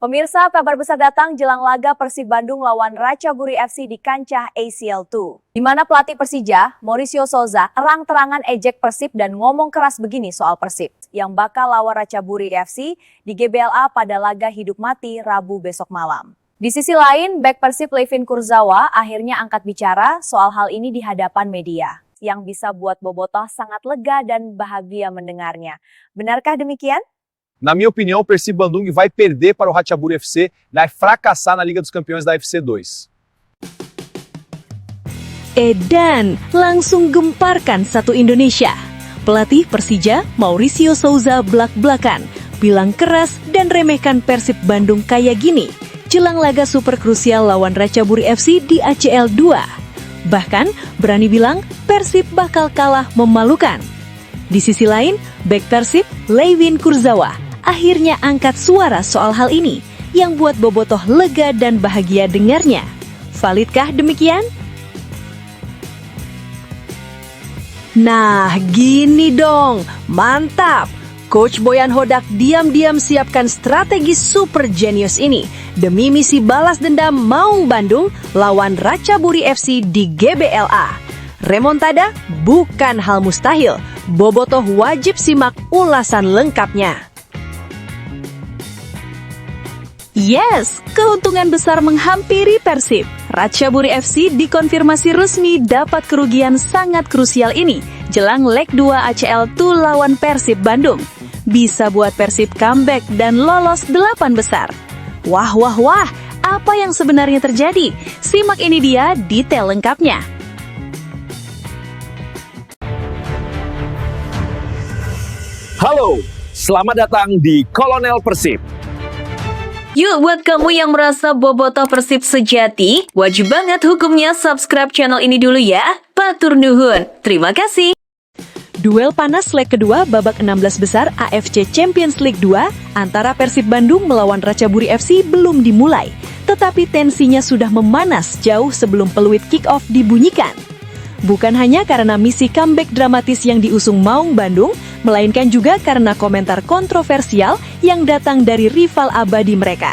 Pemirsa, kabar besar datang jelang laga Persib Bandung lawan Ratchaburi FC di kancah ACL2. Di mana pelatih Persija, Mauricio Souza, terang-terangan ejek Persib dan ngomong keras begini soal Persib yang bakal lawan Ratchaburi FC di GBLA pada laga hidup mati Rabu besok malam. Di sisi lain, bek Persib Levin Kurzawa akhirnya angkat bicara soal hal ini di hadapan media, yang bisa buat Bobotoh sangat lega dan bahagia mendengarnya. Benarkah demikian? Na minha opinião, o Persib Bandung vai perder para o Ratchaburi FC, vai fracassar na Liga dos Campeões da FC 2. Edan langsung gemparkan satu Indonesia. Pelatih Persija, Mauricio Souza blak-blakan, bilang keras dan remehkan Persib Bandung kayak gini, jelang laga super krusial lawan Ratchaburi FC di ACL 2. Bahkan berani bilang Persib bakal kalah memalukan. Di sisi lain, bek Persib, Levin Kurzawa, akhirnya angkat suara soal hal ini yang buat Bobotoh lega dan bahagia dengarnya. Validkah demikian? Nah, gini dong, mantap! Coach Boyan Hodak diam-diam siapkan strategi super genius ini demi misi balas dendam Maung Bandung lawan Ratchaburi FC di GBLA. Remontada bukan hal mustahil. Bobotoh wajib simak ulasan lengkapnya. Yes, keuntungan besar menghampiri Persib. Ratchaburi FC dikonfirmasi resmi dapat kerugian sangat krusial ini jelang leg 2 ACL 2 lawan Persib Bandung. Bisa buat Persib comeback dan lolos 8 besar. Wah, apa yang sebenarnya terjadi? Simak ini dia detail lengkapnya. Halo, selamat datang di Kolonel Persib. Yuk, buat kamu yang merasa Bobotoh Persib sejati, wajib banget hukumnya subscribe channel ini dulu ya. Patur nuhun. Terima kasih. Duel panas leg kedua babak 16 besar AFC Champions League 2 antara Persib Bandung melawan Ratchaburi FC belum dimulai, tetapi tensinya sudah memanas jauh sebelum peluit kick-off dibunyikan. Bukan hanya karena misi comeback dramatis yang diusung Maung Bandung, melainkan juga karena komentar kontroversial yang datang dari rival abadi mereka.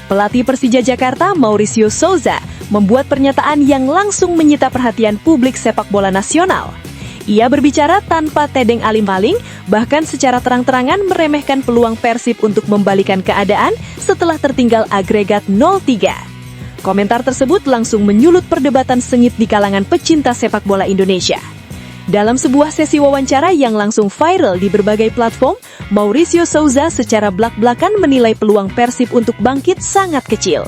Pelatih Persija Jakarta, Mauricio Souza, membuat pernyataan yang langsung menyita perhatian publik sepak bola nasional. Ia berbicara tanpa tedeng alim-aling, bahkan secara terang-terangan meremehkan peluang Persib untuk membalikan keadaan setelah tertinggal agregat 0-3. Komentar tersebut langsung menyulut perdebatan sengit di kalangan pecinta sepak bola Indonesia. Dalam sebuah sesi wawancara yang langsung viral di berbagai platform, Mauricio Souza secara blak-blakan menilai peluang Persib untuk bangkit sangat kecil.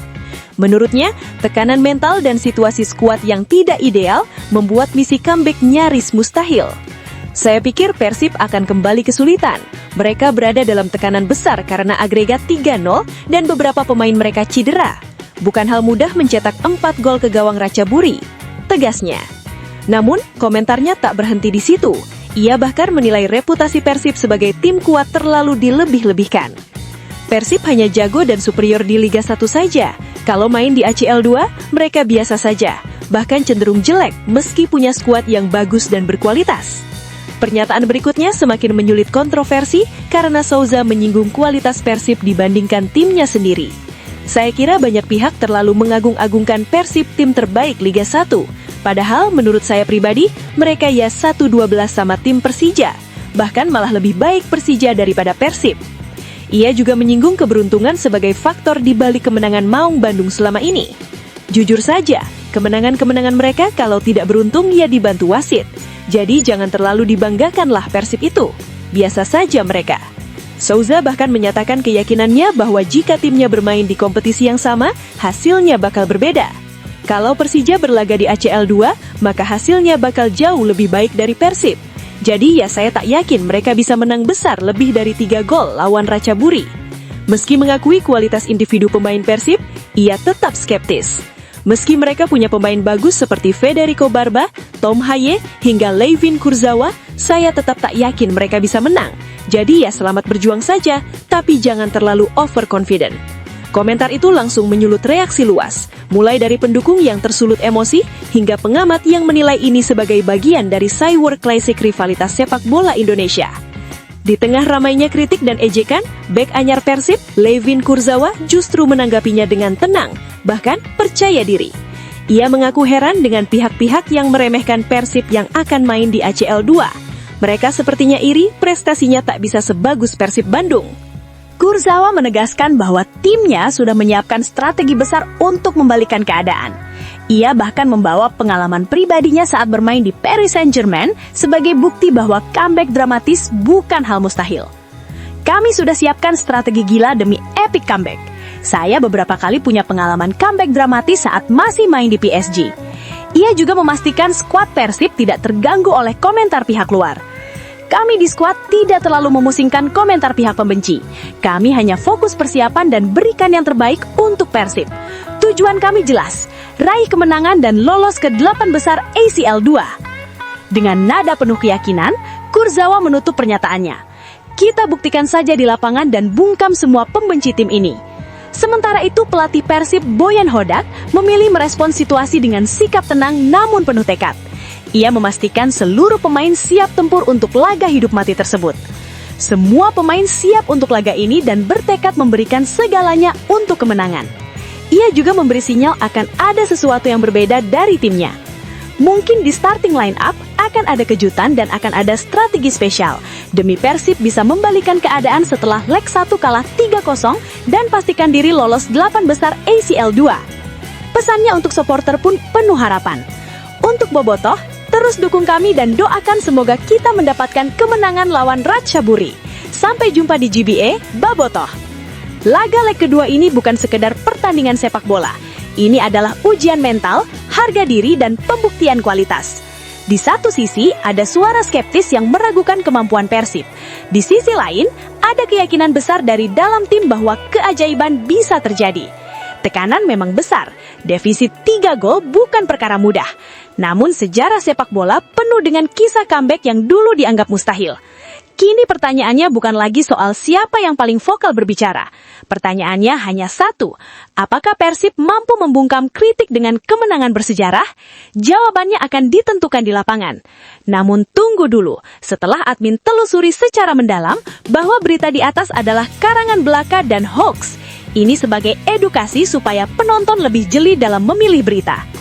Menurutnya, tekanan mental dan situasi skuad yang tidak ideal membuat misi comeback nyaris mustahil. Saya pikir Persib akan kembali kesulitan. Mereka berada dalam tekanan besar karena agregat 3-0 dan beberapa pemain mereka cedera. Bukan hal mudah mencetak 4 gol ke gawang Ratchaburi, tegasnya. Namun, komentarnya tak berhenti di situ. Ia bahkan menilai reputasi Persib sebagai tim kuat terlalu dilebih-lebihkan. Persib hanya jago dan superior di Liga 1 saja. Kalau main di ACL 2, mereka biasa saja, bahkan cenderung jelek meski punya skuad yang bagus dan berkualitas. Pernyataan berikutnya semakin menyulit kontroversi karena Souza menyinggung kualitas Persib dibandingkan timnya sendiri. Saya kira banyak pihak terlalu mengagung-agungkan Persib tim terbaik Liga 1. Padahal menurut saya pribadi, mereka ya 1-12 sama tim Persija. Bahkan malah lebih baik Persija daripada Persib. Ia juga menyinggung keberuntungan sebagai faktor di balik kemenangan Maung Bandung selama ini. Jujur saja, kemenangan-kemenangan mereka kalau tidak beruntung ya dibantu wasit. Jadi jangan terlalu dibanggakanlah Persib itu. Biasa saja mereka. Souza bahkan menyatakan keyakinannya bahwa jika timnya bermain di kompetisi yang sama, hasilnya bakal berbeda. Kalau Persija berlaga di ACL 2, maka hasilnya bakal jauh lebih baik dari Persib. Jadi ya saya tak yakin mereka bisa menang besar lebih dari 3 gol lawan Ratchaburi. Meski mengakui kualitas individu pemain Persib, ia tetap skeptis. Meski mereka punya pemain bagus seperti Federico Barba, Tom Haye, hingga Levin Kurzawa, saya tetap tak yakin mereka bisa menang. Jadi ya selamat berjuang saja, tapi jangan terlalu overconfident. Komentar itu langsung menyulut reaksi luas, mulai dari pendukung yang tersulut emosi, hingga pengamat yang menilai ini sebagai bagian dari Cyber Classic rivalitas sepak bola Indonesia. Di tengah ramainya kritik dan ejekan, bek anyar Persib, Levin Kurzawa justru menanggapinya dengan tenang, bahkan percaya diri. Ia mengaku heran dengan pihak-pihak yang meremehkan Persib yang akan main di ACL 2. Mereka sepertinya iri prestasinya tak bisa sebagus Persib Bandung. Kurzawa menegaskan bahwa timnya sudah menyiapkan strategi besar untuk membalikan keadaan. Ia bahkan membawa pengalaman pribadinya saat bermain di Paris Saint-Germain sebagai bukti bahwa comeback dramatis bukan hal mustahil. Kami sudah siapkan strategi gila demi epic comeback. Saya beberapa kali punya pengalaman comeback dramatis saat masih main di PSG. Ia juga memastikan skuad Persib tidak terganggu oleh komentar pihak luar. Kami di skuad tidak terlalu memusingkan komentar pihak pembenci. Kami hanya fokus persiapan dan berikan yang terbaik untuk Persib. Tujuan kami jelas, raih kemenangan dan lolos ke 8 besar ACL 2. Dengan nada penuh keyakinan, Kurzawa menutup pernyataannya. Kita buktikan saja di lapangan dan bungkam semua pembenci tim ini. Sementara itu pelatih Persib Boyan Hodak memilih merespons situasi dengan sikap tenang namun penuh tekad. Ia memastikan seluruh pemain siap tempur untuk laga hidup mati tersebut. Semua pemain siap untuk laga ini dan bertekad memberikan segalanya untuk kemenangan. Ia juga memberi sinyal akan ada sesuatu yang berbeda dari timnya. Mungkin di starting line up akan ada kejutan dan akan ada strategi spesial. Demi Persib bisa membalikan keadaan setelah leg 1 kalah 3-0 dan pastikan diri lolos 8 besar ACL 2. Pesannya untuk supporter pun penuh harapan. Untuk Bobotoh, terus dukung kami dan doakan semoga kita mendapatkan kemenangan lawan Ratchaburi. Sampai jumpa di GBA, Bobotoh. Laga leg kedua ini bukan sekedar pertandingan sepak bola. Ini adalah ujian mental, harga diri, dan pembuktian kualitas. Di satu sisi, ada suara skeptis yang meragukan kemampuan Persib. Di sisi lain, ada keyakinan besar dari dalam tim bahwa keajaiban bisa terjadi. Tekanan memang besar, defisit 3 gol bukan perkara mudah. Namun sejarah sepak bola penuh dengan kisah comeback yang dulu dianggap mustahil. Kini pertanyaannya bukan lagi soal siapa yang paling vokal berbicara. Pertanyaannya hanya satu, apakah Persib mampu membungkam kritik dengan kemenangan bersejarah? Jawabannya akan ditentukan di lapangan. Namun tunggu dulu, setelah admin telusuri secara mendalam bahwa berita di atas adalah karangan belaka dan hoax. Ini sebagai edukasi supaya penonton lebih jeli dalam memilih berita.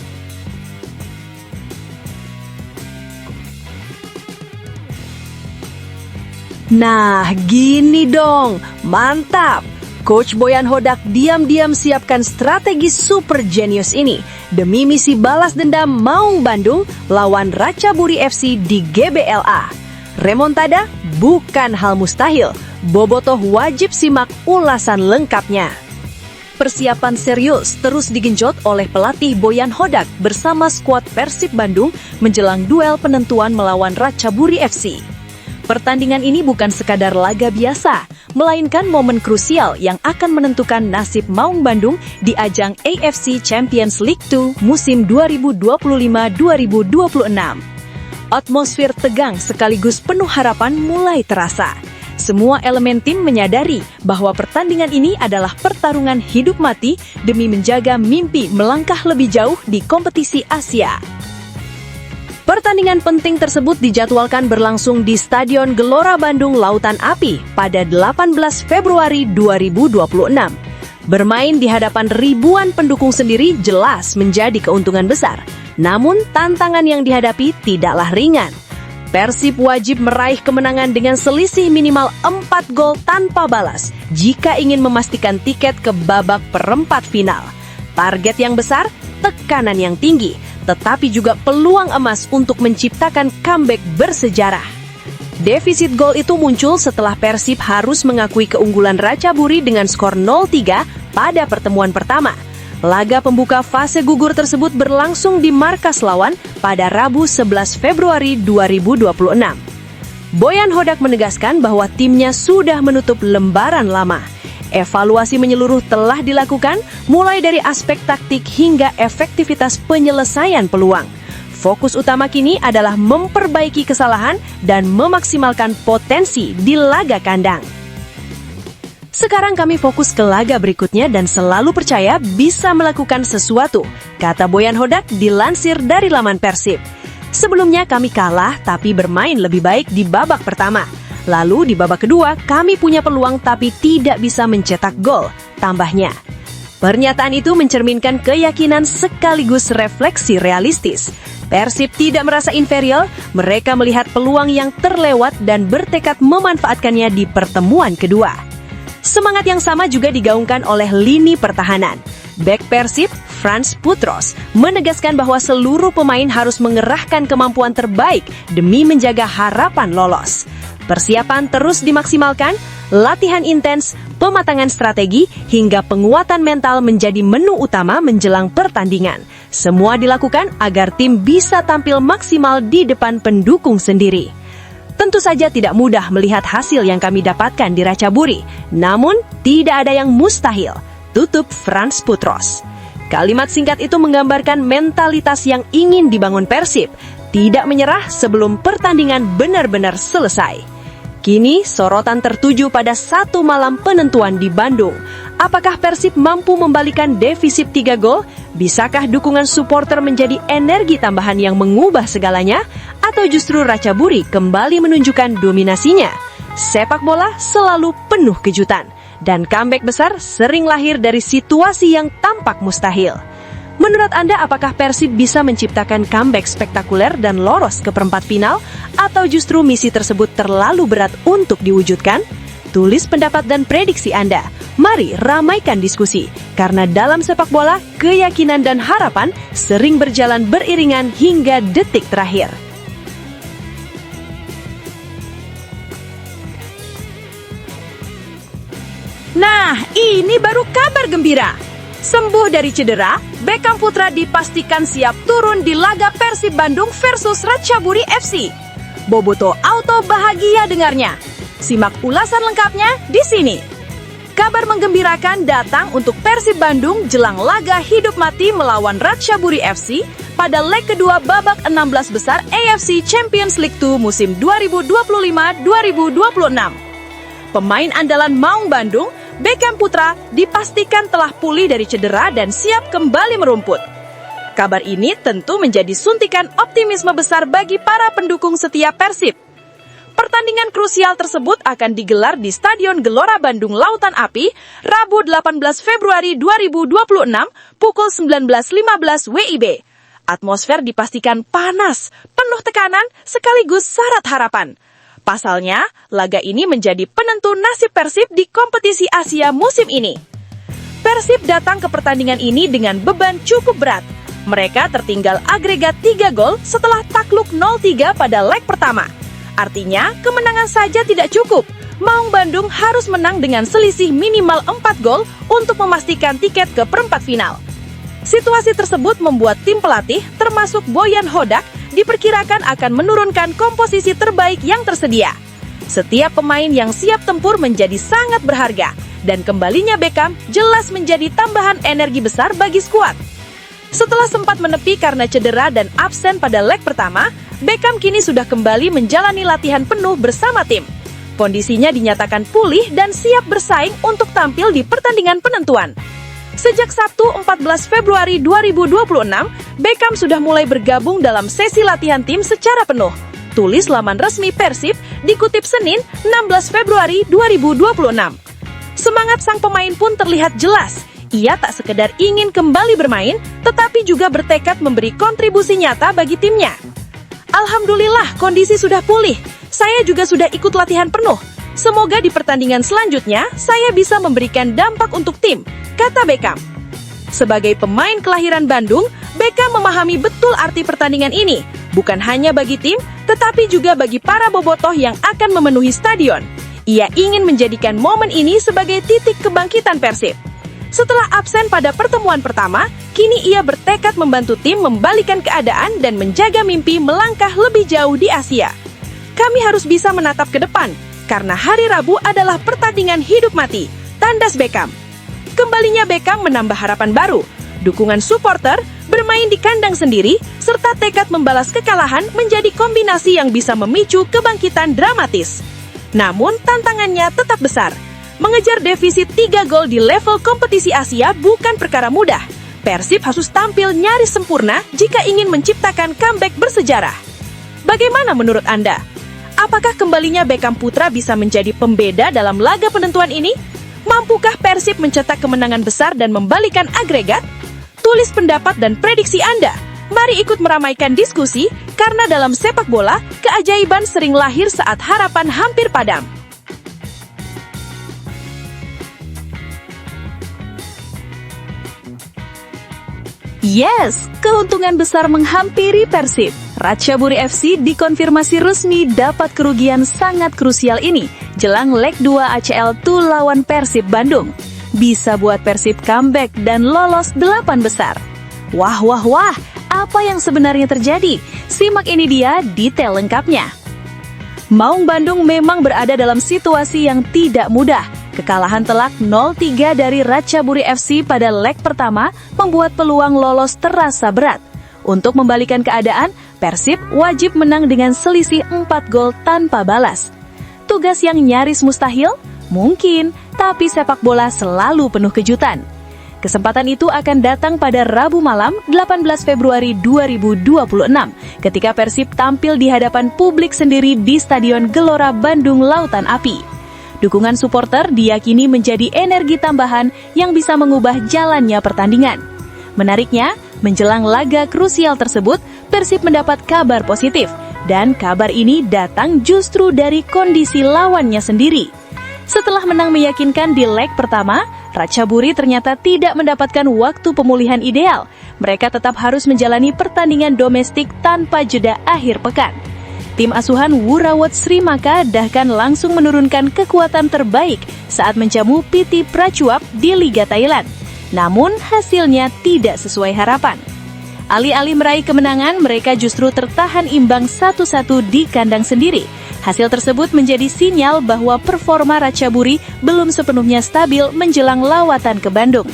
Nah, gini dong, mantap. Coach Boyan Hodak diam-diam siapkan strategi super genius ini demi misi balas dendam Maung Bandung lawan Ratchaburi FC di GBLA. Remontada bukan hal mustahil. Bobotoh wajib simak ulasan lengkapnya. Persiapan serius terus digenjot oleh pelatih Boyan Hodak bersama skuad Persib Bandung menjelang duel penentuan melawan Ratchaburi FC. Pertandingan ini bukan sekadar laga biasa, melainkan momen krusial yang akan menentukan nasib Maung Bandung di ajang AFC Champions League 2 musim 2025-2026. Atmosfer tegang sekaligus penuh harapan mulai terasa. Semua elemen tim menyadari bahwa pertandingan ini adalah pertarungan hidup mati demi menjaga mimpi melangkah lebih jauh di kompetisi Asia. Pertandingan penting tersebut dijadwalkan berlangsung di Stadion Gelora Bandung Lautan Api pada 18 Februari 2026. Bermain di hadapan ribuan pendukung sendiri jelas menjadi keuntungan besar. Namun tantangan yang dihadapi tidaklah ringan. Persib wajib meraih kemenangan dengan selisih minimal 4 gol tanpa balas jika ingin memastikan tiket ke babak perempat final. Target yang besar, tekanan yang tinggi, tetapi juga peluang emas untuk menciptakan comeback bersejarah. Defisit gol itu muncul setelah Persib harus mengakui keunggulan Ratchaburi dengan skor 0-3 pada pertemuan pertama. Laga pembuka fase gugur tersebut berlangsung di markas lawan pada Rabu 11 Februari 2026. Boyan Hodak menegaskan bahwa timnya sudah menutup lembaran lama. Evaluasi menyeluruh telah dilakukan, mulai dari aspek taktik hingga efektivitas penyelesaian peluang. Fokus utama kini adalah memperbaiki kesalahan dan memaksimalkan potensi di laga kandang. Sekarang kami fokus ke laga berikutnya dan selalu percaya bisa melakukan sesuatu, kata Boyan Hodak dilansir dari laman Persib. Sebelumnya kami kalah tapi bermain lebih baik di babak pertama. Lalu di babak kedua, kami punya peluang tapi tidak bisa mencetak gol, tambahnya. Pernyataan itu mencerminkan keyakinan sekaligus refleksi realistis. Persib tidak merasa inferior, mereka melihat peluang yang terlewat dan bertekad memanfaatkannya di pertemuan kedua. Semangat yang sama juga digaungkan oleh lini pertahanan. Bek Persib, Frans Putros, menegaskan bahwa seluruh pemain harus mengerahkan kemampuan terbaik demi menjaga harapan lolos. Persiapan terus dimaksimalkan, latihan intens, pematangan strategi, hingga penguatan mental menjadi menu utama menjelang pertandingan. Semua dilakukan agar tim bisa tampil maksimal di depan pendukung sendiri. Tentu saja tidak mudah melihat hasil yang kami dapatkan di Ratchaburi, namun tidak ada yang mustahil, tutup Frans Putros. Kalimat singkat itu menggambarkan mentalitas yang ingin dibangun Persib, tidak menyerah sebelum pertandingan benar-benar selesai. Kini sorotan tertuju pada satu malam penentuan di Bandung. Apakah Persib mampu membalikan defisit 3 gol? Bisakah dukungan supporter menjadi energi tambahan yang mengubah segalanya? Atau justru Ratchaburi kembali menunjukkan dominasinya? Sepak bola selalu penuh kejutan, dan comeback besar sering lahir dari situasi yang tampak mustahil. Menurut Anda, apakah Persib bisa menciptakan comeback spektakuler dan lolos ke perempat final? Atau justru misi tersebut terlalu berat untuk diwujudkan? Tulis pendapat dan prediksi Anda. Mari ramaikan diskusi, karena dalam sepak bola, keyakinan dan harapan sering berjalan beriringan hingga detik terakhir. Nah, ini baru kabar gembira. Sembuh dari cedera, Beckham Putra dipastikan siap turun di laga Persib Bandung versus Ratchaburi FC. Boboto Auto bahagia dengarnya. Simak ulasan lengkapnya di sini. Kabar menggembirakan datang untuk Persib Bandung jelang laga hidup mati melawan Ratchaburi FC pada leg kedua babak 16 besar AFC Champions League 2 musim 2025-2026. Pemain andalan Maung Bandung, Beckham Putra, dipastikan telah pulih dari cedera dan siap kembali merumput. Kabar ini tentu menjadi suntikan optimisme besar bagi para pendukung setia Persib. Pertandingan krusial tersebut akan digelar di Stadion Gelora Bandung Lautan Api, Rabu 18 Februari 2026, pukul 19.15 WIB. Atmosfer dipastikan panas, penuh tekanan, sekaligus syarat harapan. Pasalnya, laga ini menjadi penentu nasib Persib di kompetisi Asia musim ini. Persib datang ke pertandingan ini dengan beban cukup berat. Mereka tertinggal agregat 3 gol setelah takluk 0-3 pada leg pertama. Artinya, kemenangan saja tidak cukup. Maung Bandung harus menang dengan selisih minimal 4 gol untuk memastikan tiket ke perempat final. Situasi tersebut membuat tim pelatih, termasuk Boyan Hodak, diperkirakan akan menurunkan komposisi terbaik yang tersedia. Setiap pemain yang siap tempur menjadi sangat berharga, dan kembalinya Beckham jelas menjadi tambahan energi besar bagi skuad. Setelah sempat menepi karena cedera dan absen pada leg pertama, Beckham kini sudah kembali menjalani latihan penuh bersama tim. Kondisinya dinyatakan pulih dan siap bersaing untuk tampil di pertandingan penentuan. Sejak Sabtu 14 Februari 2026, Beckham sudah mulai bergabung dalam sesi latihan tim secara penuh. Tulis laman resmi Persib, dikutip Senin 16 Februari 2026. Semangat sang pemain pun terlihat jelas. Ia tak sekedar ingin kembali bermain, tetapi juga bertekad memberi kontribusi nyata bagi timnya. Alhamdulillah, kondisi sudah pulih. Saya juga sudah ikut latihan penuh. Semoga di pertandingan selanjutnya, saya bisa memberikan dampak untuk tim, kata Beckham. Sebagai pemain kelahiran Bandung, Beckham memahami betul arti pertandingan ini, bukan hanya bagi tim, tetapi juga bagi para bobotoh yang akan memenuhi stadion. Ia ingin menjadikan momen ini sebagai titik kebangkitan Persib. Setelah absen pada pertemuan pertama, kini ia bertekad membantu tim membalikan keadaan dan menjaga mimpi melangkah lebih jauh di Asia. Kami harus bisa menatap ke depan, karena hari Rabu adalah pertandingan hidup mati, tandas Beckham. Kembalinya Beckham menambah harapan baru, dukungan supporter, bermain di kandang sendiri, serta tekad membalas kekalahan menjadi kombinasi yang bisa memicu kebangkitan dramatis. Namun tantangannya tetap besar. Mengejar defisit 3 gol di level kompetisi Asia bukan perkara mudah. Persib harus tampil nyaris sempurna jika ingin menciptakan comeback bersejarah. Bagaimana menurut Anda? Apakah kembalinya Beckham Putra bisa menjadi pembeda dalam laga penentuan ini? Mampukah Persib mencetak kemenangan besar dan membalikan agregat? Tulis pendapat dan prediksi Anda. Mari ikut meramaikan diskusi, karena dalam sepak bola, keajaiban sering lahir saat harapan hampir padam. Yes, keuntungan besar menghampiri Persib. Ratchaburi FC dikonfirmasi resmi dapat kerugian sangat krusial ini jelang leg 2 ACL 2 lawan Persib Bandung. Bisa buat Persib comeback dan lolos 8 besar. Wah, apa yang sebenarnya terjadi? Simak ini dia detail lengkapnya. Maung Bandung memang berada dalam situasi yang tidak mudah. Kekalahan telak 0-3 dari Ratchaburi FC pada leg pertama membuat peluang lolos terasa berat. Untuk membalikan keadaan, Persib wajib menang dengan selisih 4 gol tanpa balas. Tugas yang nyaris mustahil? Mungkin, tapi sepak bola selalu penuh kejutan. Kesempatan itu akan datang pada Rabu malam 18 Februari 2026 ketika Persib tampil di hadapan publik sendiri di Stadion Gelora Bandung Lautan Api. Dukungan supporter diyakini menjadi energi tambahan yang bisa mengubah jalannya pertandingan. Menariknya, menjelang laga krusial tersebut, Persib mendapat kabar positif, dan kabar ini datang justru dari kondisi lawannya sendiri. Setelah menang meyakinkan di leg pertama, Ratchaburi ternyata tidak mendapatkan waktu pemulihan ideal. Mereka tetap harus menjalani pertandingan domestik tanpa jeda akhir pekan. Tim asuhan Wurawat Srimaka bahkan langsung menurunkan kekuatan terbaik saat menjamu PT Prachuap di Liga Thailand. Namun hasilnya tidak sesuai harapan. Alih-alih meraih kemenangan, mereka justru tertahan imbang 1-1 di kandang sendiri. Hasil tersebut menjadi sinyal bahwa performa Ratchaburi belum sepenuhnya stabil menjelang lawatan ke Bandung.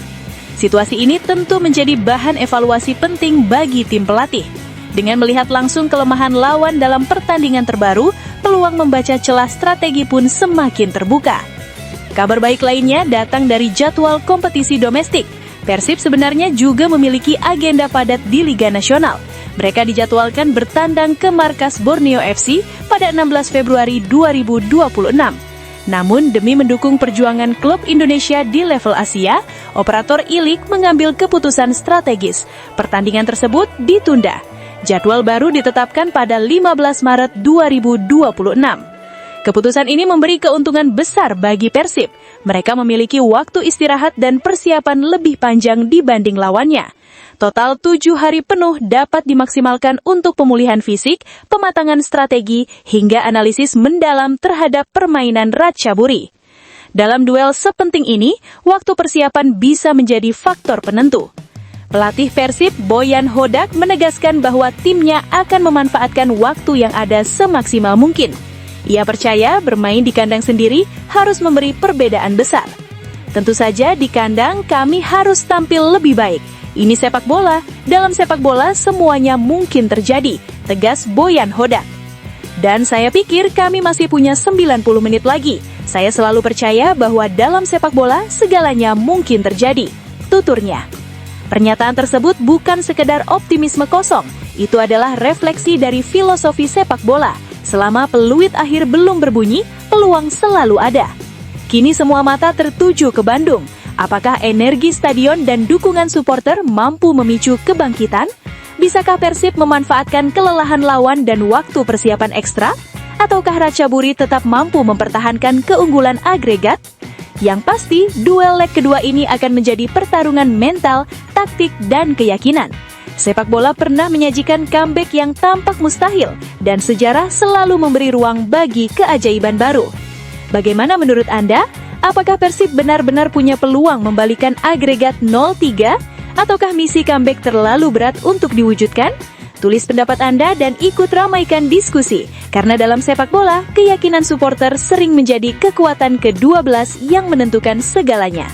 Situasi ini tentu menjadi bahan evaluasi penting bagi tim pelatih. Dengan melihat langsung kelemahan lawan dalam pertandingan terbaru, peluang membaca celah strategi pun semakin terbuka. Kabar baik lainnya datang dari jadwal kompetisi domestik. Persib sebenarnya juga memiliki agenda padat di Liga Nasional. Mereka dijadwalkan bertandang ke markas Borneo FC pada 16 Februari 2026. Namun demi mendukung perjuangan klub Indonesia di level Asia, operator I-League mengambil keputusan strategis. Pertandingan tersebut ditunda. Jadwal baru ditetapkan pada 15 Maret 2026. Keputusan ini memberi keuntungan besar bagi Persib. Mereka memiliki waktu istirahat dan persiapan lebih panjang dibanding lawannya. Total 7 hari penuh dapat dimaksimalkan untuk pemulihan fisik, pematangan strategi, hingga analisis mendalam terhadap permainan Ratchaburi. Dalam duel sepenting ini, waktu persiapan bisa menjadi faktor penentu. Pelatih Persib Boyan Hodak menegaskan bahwa timnya akan memanfaatkan waktu yang ada semaksimal mungkin. Ia percaya bermain di kandang sendiri harus memberi perbedaan besar. Tentu saja di kandang kami harus tampil lebih baik. Ini sepak bola, dalam sepak bola semuanya mungkin terjadi, tegas Boyan Hodak. Dan saya pikir kami masih punya 90 menit lagi. Saya selalu percaya bahwa dalam sepak bola segalanya mungkin terjadi, tuturnya. Pernyataan tersebut bukan sekedar optimisme kosong, itu adalah refleksi dari filosofi sepak bola. Selama peluit akhir belum berbunyi, peluang selalu ada. Kini semua mata tertuju ke Bandung. Apakah energi stadion dan dukungan supporter mampu memicu kebangkitan? Bisakah Persib memanfaatkan kelelahan lawan dan waktu persiapan ekstra? Ataukah Ratchaburi tetap mampu mempertahankan keunggulan agregat? Yang pasti, duel leg kedua ini akan menjadi pertarungan mental, taktik, dan keyakinan. Sepak bola pernah menyajikan comeback yang tampak mustahil, dan sejarah selalu memberi ruang bagi keajaiban baru. Bagaimana menurut Anda? Apakah Persib benar-benar punya peluang membalikan agregat 0-3? Ataukah misi comeback terlalu berat untuk diwujudkan? Tulis pendapat Anda dan ikut ramaikan diskusi. Karena dalam sepak bola, keyakinan supporter sering menjadi kekuatan ke-12 yang menentukan segalanya.